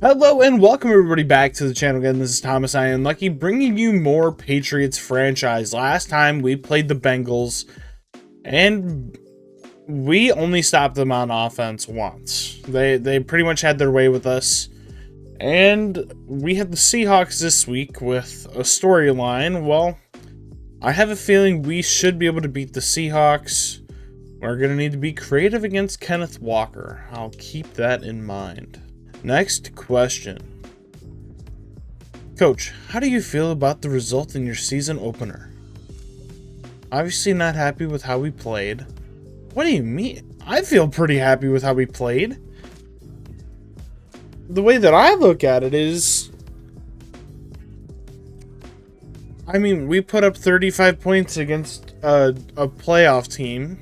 Hello and welcome everybody back to the channel again. This is Thomas, I am Lucky, bringing you more Patriots franchise. Last time we played the Bengals and we only stopped them on offense once. They pretty much had their way with us. And we have the Seahawks this week with a storyline. Well, I have a feeling we should be able to beat the Seahawks. We're going to need to be creative against Kenneth Walker. I'll keep that in mind. Next question. Coach, how do you feel about the result in your season opener? Obviously not happy with how we played. What do you mean? I feel pretty happy with how we played. The way that I look at it is, I mean, we put up 35 points against a playoff team.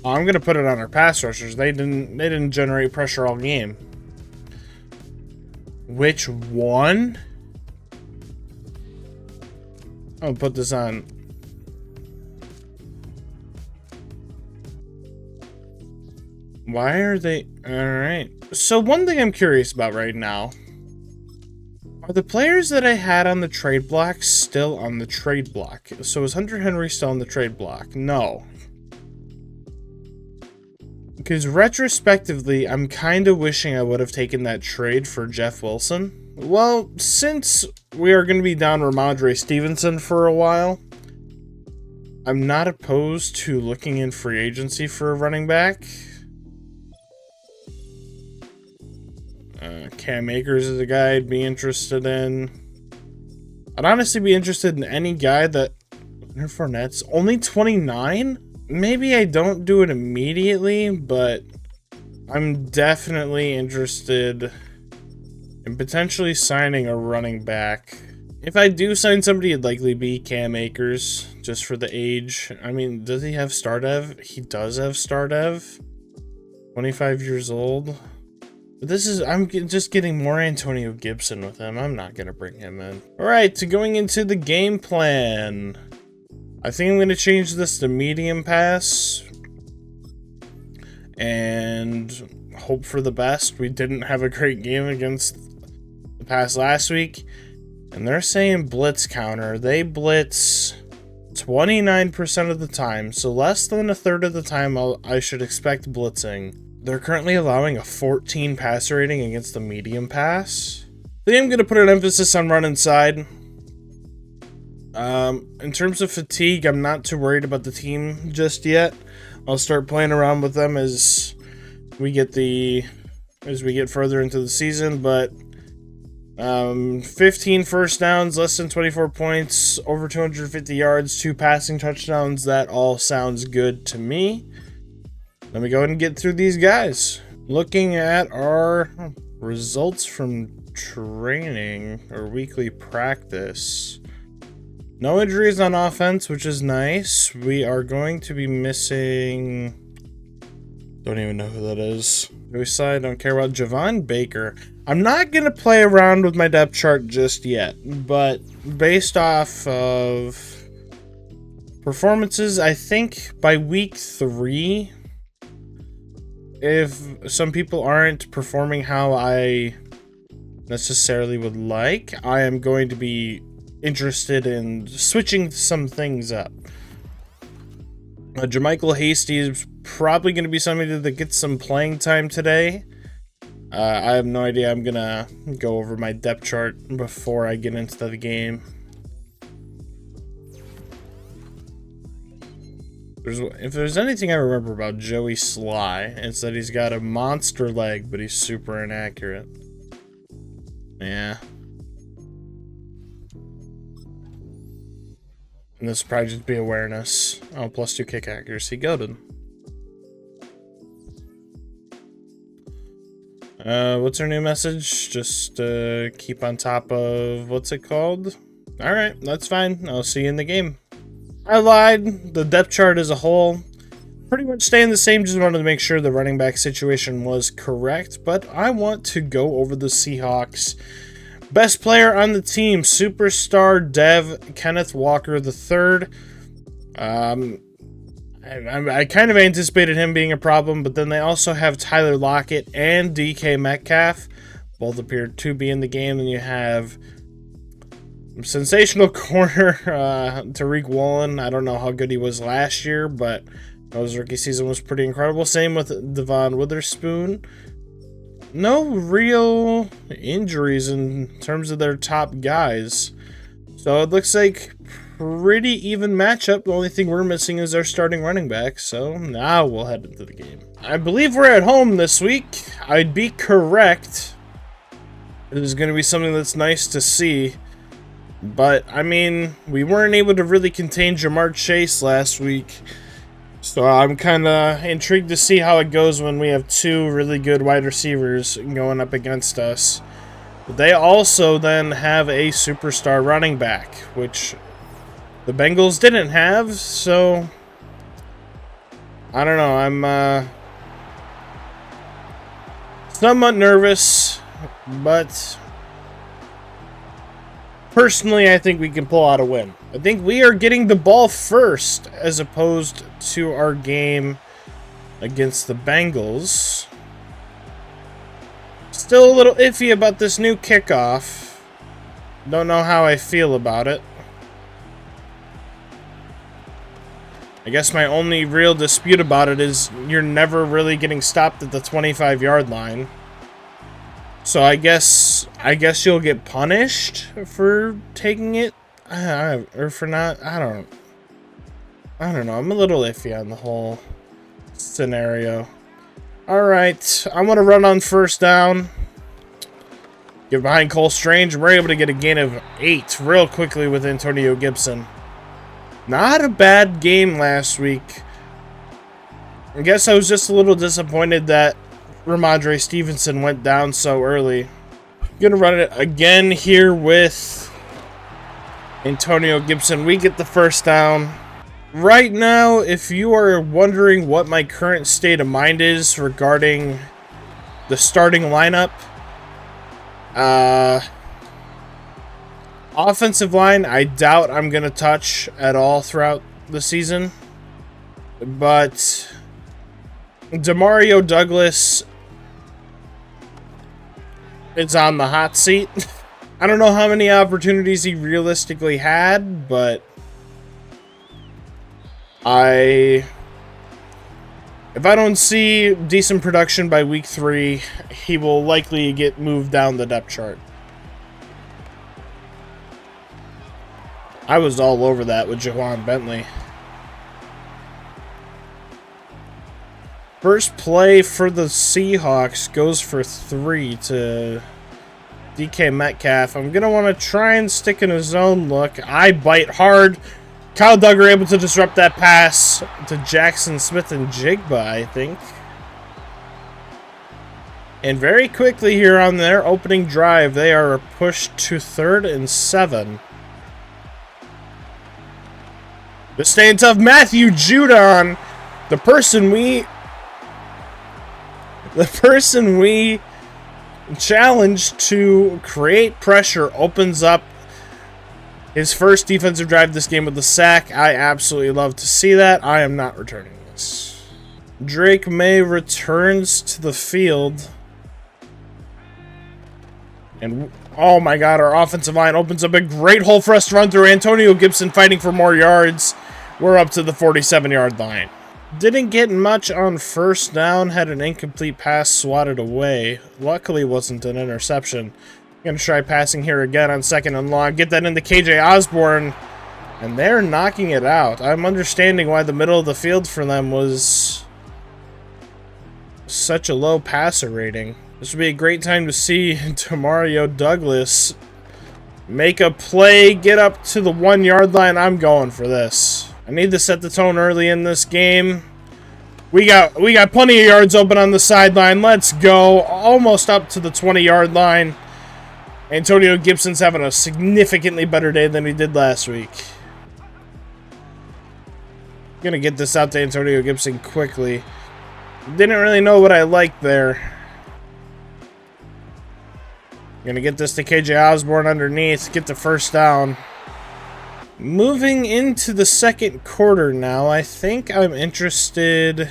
I'm gonna put it on our pass rushers. They didn't generate pressure all game. Which one? I'll put this on. Why are they? Alright. So one thing I'm curious about right now. Are the players that I had on the trade block still on the trade block? So is Hunter Henry still on the trade block? No. Because retrospectively, I'm kind of wishing I would have taken that trade for Jeff Wilson. Well, since we are going to be down Ramondre Stevenson for a while, I'm not opposed to looking in free agency for a running back. Cam Akers is a guy I'd be interested in. I'd honestly be interested in any guy that... Leonard Fournette's only 29? Maybe I don't do it immediately, but I'm definitely interested in potentially signing a running back. If I do sign somebody, it'd likely be Cam Akers, just for the age. I mean, does he have Stardev? He does have Stardev. 25 years old. But this is, I'm just getting more Antonio Gibson with him. I'm not going to bring him in. Alright, so going into the game plan. I think I'm going to change this to medium pass and hope for the best. We didn't have a great game against the pass last week, and they're saying blitz counter. They blitz 29% of the time, so less than a third of the time I should expect blitzing. They're currently allowing a 14 passer rating against the medium pass. I think I'm going to put an emphasis on run inside. In terms of fatigue, I'm not too worried about the team just yet. I'll start playing around with them as we get further into the season, but 15 first downs, less than 24 points, over 250 yards, 2 passing touchdowns, that all sounds good to me. Let me go ahead and get through these guys. Looking at our results from training or weekly practice. No injuries on offense, which is nice. We are going to be missing... Don't even know who that is. Joey Side, don't care about Javon Baker. I'm not going to play around with my depth chart just yet, but based off of performances, I think by week 3, if some people aren't performing how I necessarily would like, I am going to be interested in switching some things up. Jermichael Hasty is probably going to be somebody that gets some playing time today. I have no idea. I'm going to go over my depth chart before I get into the game. If there's anything I remember about Joey Sly, it's that he's got a monster leg, but he's super inaccurate. Yeah. And this will probably just be awareness. Oh, +2 kick accuracy. Goated. What's our new message? Just keep on top of... What's it called? Alright, that's fine. I'll see you in the game. I lied. The depth chart as a whole pretty much staying the same. Just wanted to make sure the running back situation was correct. But I want to go over the Seahawks. Best player on the team, superstar dev Kenneth Walker III. I kind of anticipated him being a problem, but then they also have Tyler Lockett and DK Metcalf. Both appear to be in the game. Then you have sensational corner Tariq Woolen. I don't know how good he was last year, but his rookie season was pretty incredible. Same with Devon Witherspoon. No real injuries in terms of their top guys. So it looks like pretty even matchup. The only thing we're missing is our starting running back. So now we'll head into the game. I believe we're at home this week. I'd be correct. It is going to be something that's nice to see. But, I mean, we weren't able to really contain Jamar Chase last week. So I'm kind of intrigued to see how it goes when we have two really good wide receivers going up against us. But they also then have a superstar running back, which the Bengals didn't have. So, I don't know. I'm somewhat nervous, but personally, I think we can pull out a win. I think we are getting the ball first as opposed to our game against the Bengals. Still a little iffy about this new kickoff. Don't know how I feel about it. I guess my only real dispute about it is you're never really getting stopped at the 25-yard line. So I guess you'll get punished for taking it, or for not. I don't know. I'm a little iffy on the whole scenario. All right, I'm gonna run on first down. Get behind Cole Strange. We're able to get a gain of 8 real quickly with Antonio Gibson. Not a bad game last week. I guess I was just a little disappointed that Ramondre Stevenson went down so early. I'm gonna run it again here with Antonio Gibson. We get the first down. Right now, if you are wondering what my current state of mind is regarding the starting lineup, offensive line, I doubt I'm gonna touch at all throughout the season. But Demario Douglas is on the hot seat. I don't know how many opportunities he realistically had, but if I don't see decent production by week 3, he will likely get moved down the depth chart. I was all over that with Jawan Bentley. First play for the Seahawks goes for 3 to DK Metcalf. I'm going to want to try and stick in a zone look. I bite hard. Kyle Duggar able to disrupt that pass to Jackson Smith and Jigba, I think. And very quickly here on their opening drive, they are pushed to 3rd and 7. The staying tough Matthew Judon, the person we challenged to create pressure, opens up his first defensive drive this game with a sack. I absolutely love to see that. I am not returning this. Drake May returns to the field. And oh my god, our offensive line opens up a great hole for us to run through. Antonio Gibson fighting for more yards. We're up to the 47-yard line. Didn't get much on first down. Had an incomplete pass swatted away. Luckily wasn't an interception. Gonna try passing here again on 2nd and long. Get that into KJ Osborne. And they're knocking it out. I'm understanding why the middle of the field for them was such a low passer rating. This would be a great time to see Demario Douglas make a play, get up to the 1-yard line. I'm going for this. I need to set the tone early in this game. We got plenty of yards open on the sideline. Let's go. Almost up to the 20-yard line. Antonio Gibson's having a significantly better day than he did last week. Gonna get this out to Antonio Gibson quickly. Didn't really know what I liked there. Gonna get this to KJ Osborne underneath. Get the first down. Moving into the second quarter now, I think I'm interested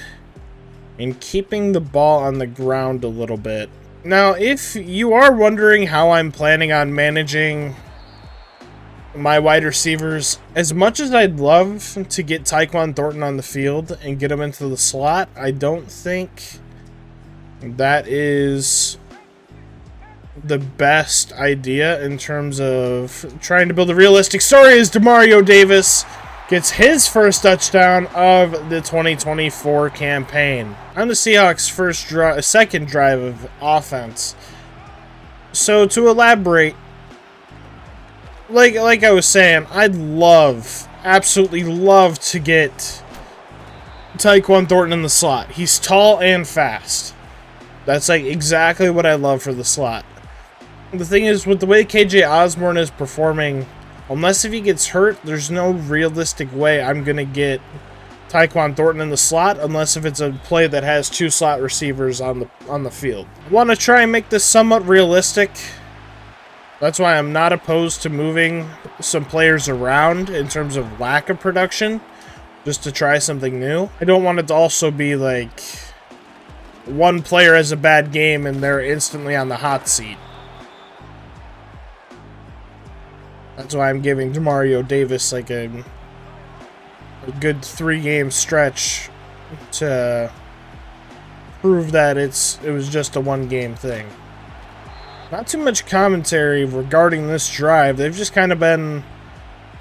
in keeping the ball on the ground a little bit. Now, if you are wondering how I'm planning on managing my wide receivers, as much as I'd love to get Tyquan Thornton on the field and get him into the slot, I don't think that is the best idea in terms of trying to build a realistic story. As Demario Davis gets his first touchdown of the 2024 campaign on the Seahawks' second drive of offense. So to elaborate, like I was saying, I'd absolutely love to get Tyquan Thornton in the slot. He's tall and fast. That's like exactly what I love for the slot. The thing is, with the way KJ Osborne is performing, unless if he gets hurt, there's no realistic way I'm going to get Tyquan Thornton in the slot, unless if it's a play that has two slot receivers on the field. I want to try and make this somewhat realistic. That's why I'm not opposed to moving some players around in terms of lack of production, just to try something new. I don't want it to also be like one player has a bad game and they're instantly on the hot seat. That's why I'm giving Demario Davis like a good 3-game stretch to prove that it was just a 1-game thing. Not too much commentary regarding this drive. They've just kind of been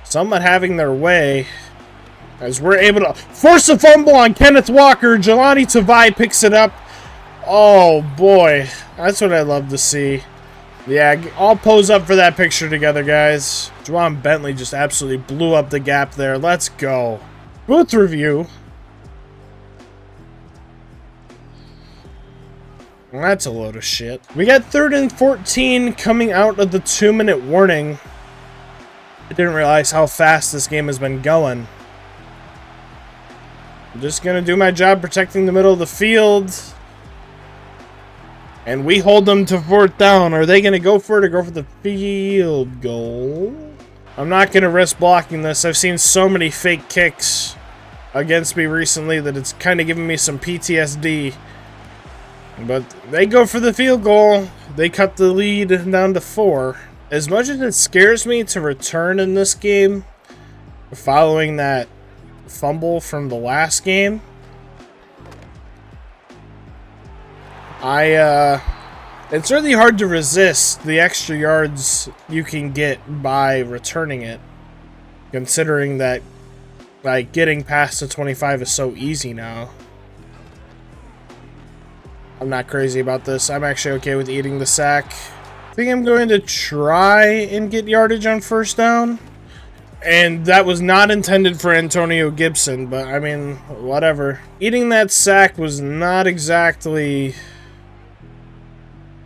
somewhat having their way, as we're able to force a fumble on Kenneth Walker. Jelani Tavai picks it up. Oh boy, that's what I love to see. Yeah, I'll pose up for that picture together, guys. Juwan Bentley just absolutely blew up the gap there. Let's go. Booth review. That's a load of shit. We got 3rd and 14 coming out of the 2-minute warning. I didn't realize how fast this game has been going. I'm just going to do my job protecting the middle of the field. And we hold them to 4th down. Are they going to go for it or go for the field goal? I'm not going to risk blocking this. I've seen so many fake kicks against me recently that it's kind of giving me some PTSD. But they go for the field goal. They cut the lead down to 4. As much as it scares me to return in this game, following that fumble from the last game, it's really hard to resist the extra yards you can get by returning it, considering that like getting past the 25 is so easy now. I'm not crazy about this. I'm actually okay with eating the sack. I think I'm going to try and get yardage on 1st down. And that was not intended for Antonio Gibson, but I mean, whatever. Eating that sack was not exactly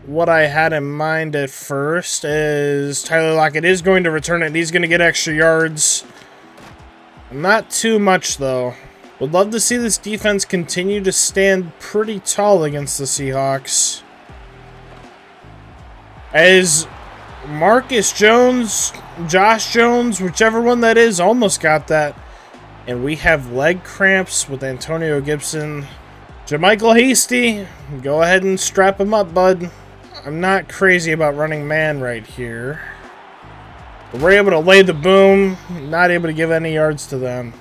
what I had in mind at first, as Tyler Lockett is going to return it. He's going to get extra yards. Not too much, though. Would love to see this defense continue to stand pretty tall against the Seahawks, as Marcus Jones, Josh Jones, whichever one that is, almost got that. And we have leg cramps with Antonio Gibson. JaMychal Hasty, go ahead and strap him up, bud. I'm not crazy about running man right here. But we're able to lay the boom, not able to give any yards to them.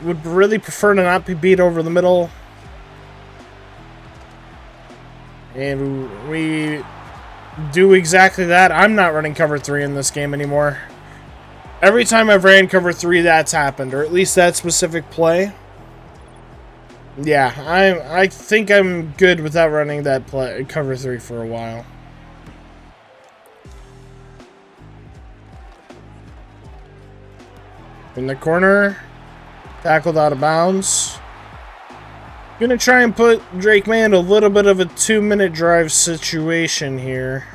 Would really prefer to not be beat over the middle. And we do exactly that. I'm not running cover 3 in this game anymore. Every time I've ran cover 3, that's happened, or at least that specific play. Yeah, I think I'm good without running that play cover 3 for a while. In the corner, tackled out of bounds. Gonna try and put Drake May in a little bit of a 2-minute drive situation here.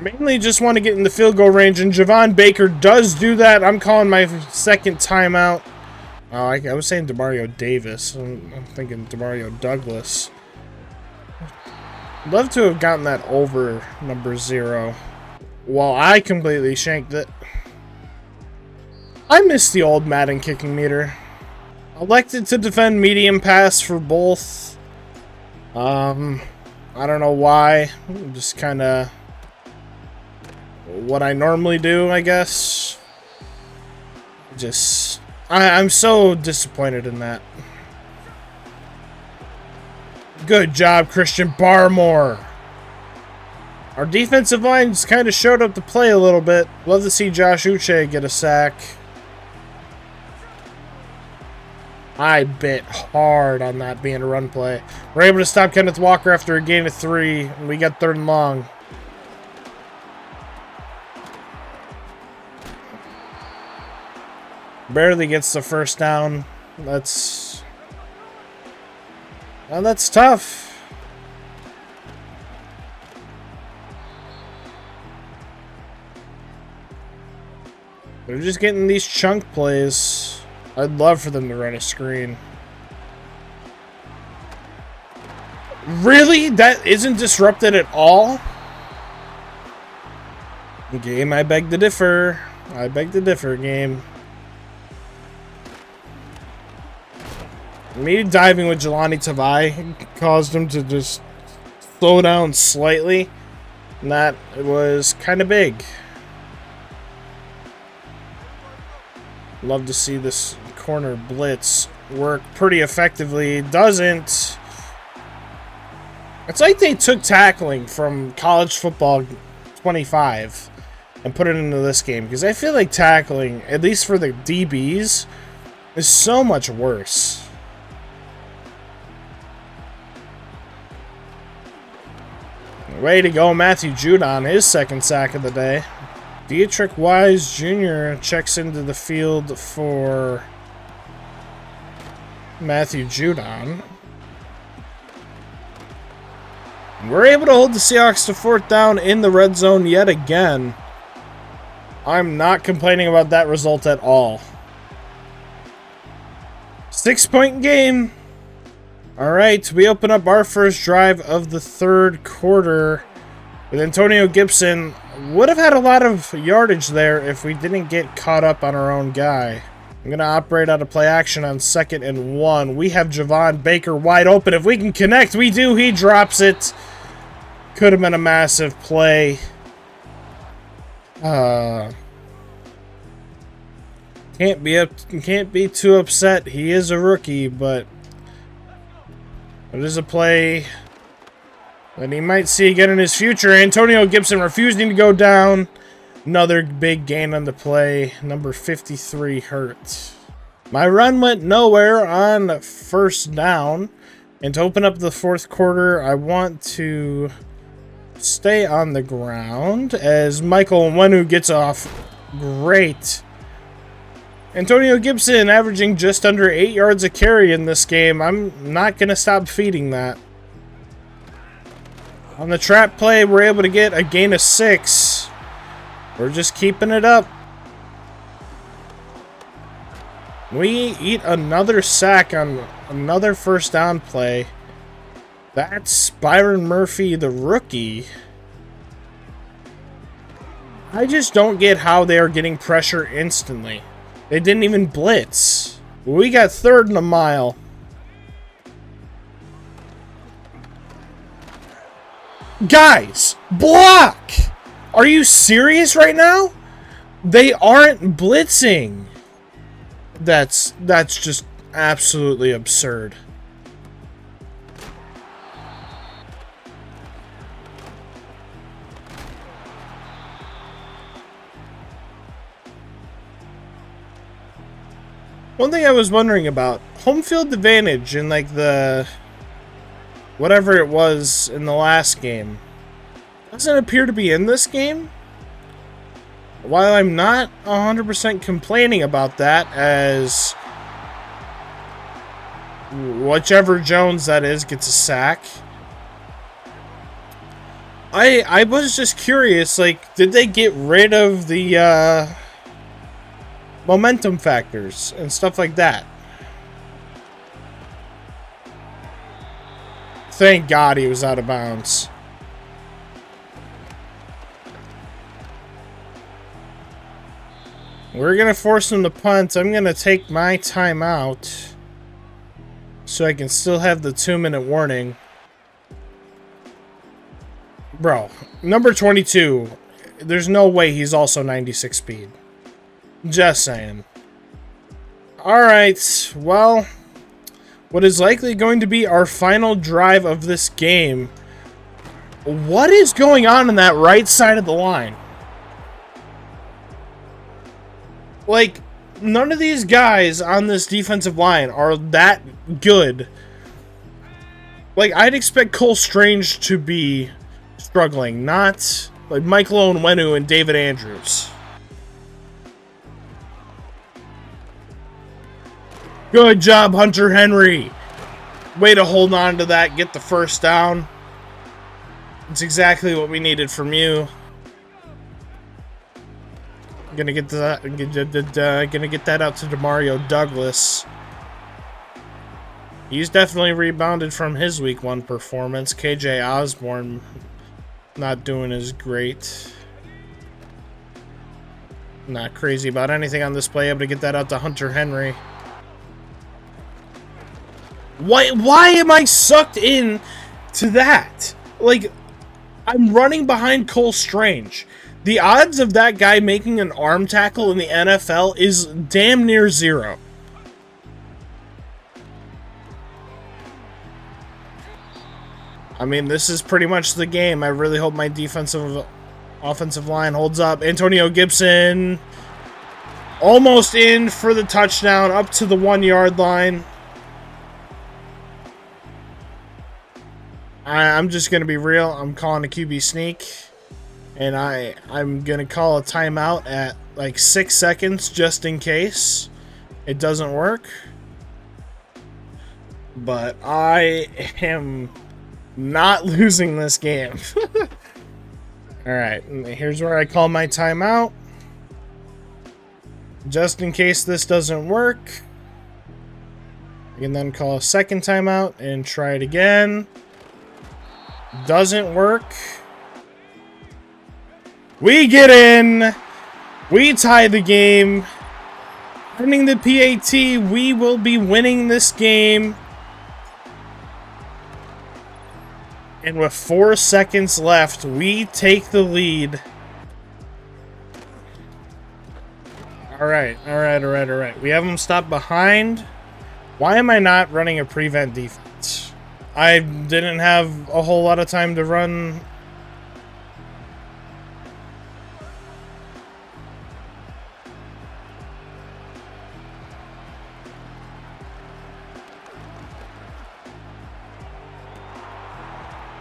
Mainly just want to get in the field goal range, and Javon Baker does do that. I'm calling my second timeout. Oh, I was saying Demario Davis. I'm thinking Demario Douglas. Love to have gotten that over number 0. Well, I completely shanked it. I miss the old Madden kicking meter. Elected to defend medium pass for both. I don't know why. Just kind of what I normally do, I guess. I'm so disappointed in that. Good job, Christian Barmore. Our defensive lines kind of showed up to play a little bit. Love to see Josh Uche get a sack. I bit hard on that being a run play. We're able to stop Kenneth Walker after a gain of 3, and we got 3rd and long. Barely gets the first down. That's tough. They're just getting these chunk plays. I'd love for them to run a screen. Really? That isn't disrupted at all? Game, I beg to differ. I beg to differ, game. Me diving with Jelani Tavai caused him to just slow down slightly. And that was kind of big. Love to see this corner blitz work pretty effectively. It doesn't. It's like they took tackling from college football 25 and put it into this game. Because I feel like tackling, at least for the DBs, is so much worse. Way to go, Matthew Judon, his 2nd sack of the day. Dietrich Wise Jr. checks into the field for Matthew Judon. We're able to hold the Seahawks to 4th down in the red zone yet again. I'm not complaining about that result at all. 6-point game. All right, we open up our first drive of the 3rd quarter with Antonio Gibson. Would have had a lot of yardage there if we didn't get caught up on our own guy. I'm going to operate out of play action on 2nd and 1. We have Javon Baker wide open. If we can connect, we do. He drops it. Could have been a massive play. Can't be too upset. He is a rookie, but it is a play that he might see again in his future. Antonio Gibson refusing to go down. Another big gain on the play. Number 53 hurt. My run went nowhere on 1st down. And to open up the 4th quarter, I want to stay on the ground as Michael Onwenu gets off. Great. Antonio Gibson averaging just under 8 yards a carry in this game. I'm not going to stop feeding that. On the trap play, we're able to get a gain of 6. We're just keeping it up. We eat another sack on another 1st down play. That's Byron Murphy, the rookie. I just don't get how they are getting pressure instantly. They didn't even blitz. We got 3rd and a mile. Guys, block! Are you serious right now? They aren't blitzing. That's just absolutely absurd. One thing I was wondering about, home field advantage in like the whatever it was in the last game doesn't appear to be in this game. While I'm not 100% complaining about that, as whichever Jones that is gets a sack, I was just curious, like, did they get rid of the momentum factors and stuff like that? Thank God he was out of bounds. We're going to force him to punt. I'm going to take my timeout so I can still have the 2-minute warning. Bro, number 22, there's no way he's also 96 speed. Just saying. Alright, well, what is likely going to be our final drive of this game. What is going on that right side of the line? Like, none of these guys on this defensive line are that good. Like, I'd expect Cole Strange to be struggling, not like Michael Onwenu and David Andrews. Good job, Hunter Henry. Way to hold on to that, get the first down. It's exactly what we needed from you. Gonna get that. Gonna get that out to Demario Douglas. He's definitely rebounded from his week 1 performance. KJ Osborne not doing as great. Not crazy about anything on this play. Able to get that out to Hunter Henry. Why am I sucked in to that? Like, I'm running behind Cole Strange. The odds of that guy making an arm tackle in the NFL is damn near 0. I mean, this is pretty much the game. I really hope my offensive line holds up. Antonio Gibson almost in for the touchdown, up to the 1-yard line. I'm just going to be real. I'm calling a QB sneak. And I'm going to call a timeout at like 6 seconds just in case it doesn't work. But I am not losing this game. Alright, here's where I call my timeout. Just in case this doesn't work. I can then call a second timeout and try it again. Doesn't work. We get in. We tie the game. Earning the PAT, we will be winning this game. And with 4 seconds left, we take the lead. Alright. We have them stopped behind. Why am I not running a prevent defense? I didn't have a whole lot of time to run.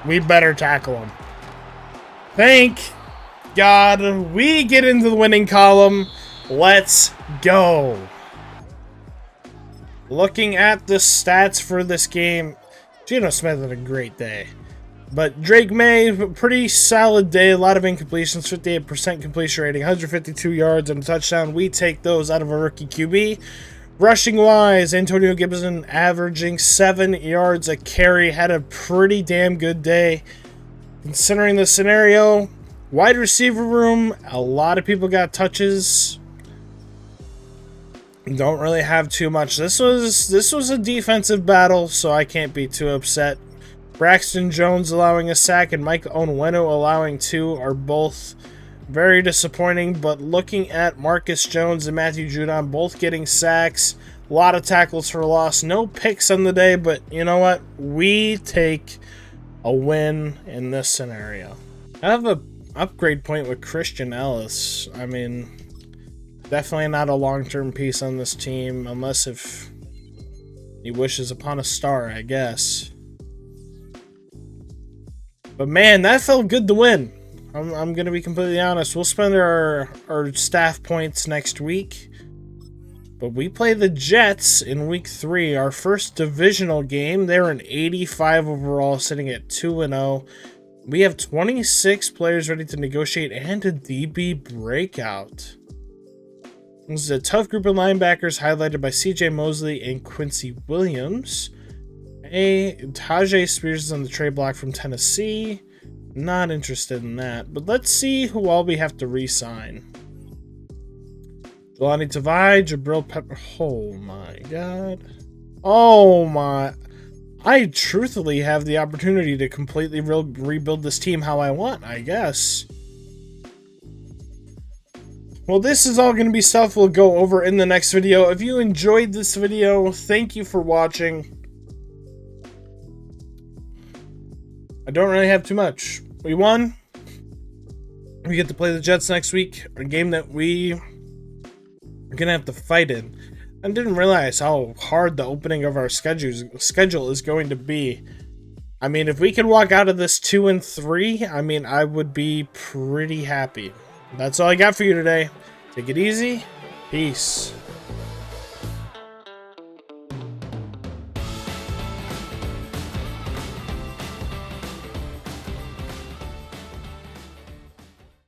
We better tackle him. Thank God we get into the winning column. Let's go. Looking at the stats for this game, Geno Smith had a great day. But Drake May, pretty solid day. A lot of incompletions, 58% completion rating, 152 yards and a touchdown. We take those out of a rookie QB. Rushing wise, Antonio Gibson averaging 7 yards a carry. Had a pretty damn good day. Considering the scenario, wide receiver room, a lot of people got touches. Don't really have too much. This was a defensive battle, so I can't be too upset. Braxton Jones allowing a sack and Mike Onwenu allowing 2 are both very disappointing, but looking at Marcus Jones and Matthew Judon both getting sacks, a lot of tackles for loss, no picks on the day, but you know what? We take a win in this scenario. I have a upgrade point with Christian Ellis. I mean, definitely not a long-term piece on this team, unless if he wishes upon a star, I guess. But man, that felt good to win. I'm going to be completely honest. We'll spend our staff points next week. But we play the Jets in week 3, our first divisional game. They're an 85 overall, sitting at 2-0. We have 26 players ready to negotiate and a DB breakout. This is a tough group of linebackers highlighted by CJ Mosley and Quincy Williams. Tajay Spears is on the trade block from Tennessee. Not interested in that, but let's see who all we have to re-sign. Jelani Tavai, Jabril Pepper. Oh my god. Oh my. I truthfully have the opportunity to completely rebuild this team how I want, I guess. Well, this is all going to be stuff we'll go over in the next video. If you enjoyed this video, thank you for watching. I don't really have too much. We won. We get to play the Jets next week, a game that we are going to have to fight in. I didn't realize how hard the opening of our schedule is going to be. I mean, if we could walk out of this 2-3, I mean, I would be pretty happy. That's all I got for you today. Take it easy. Peace.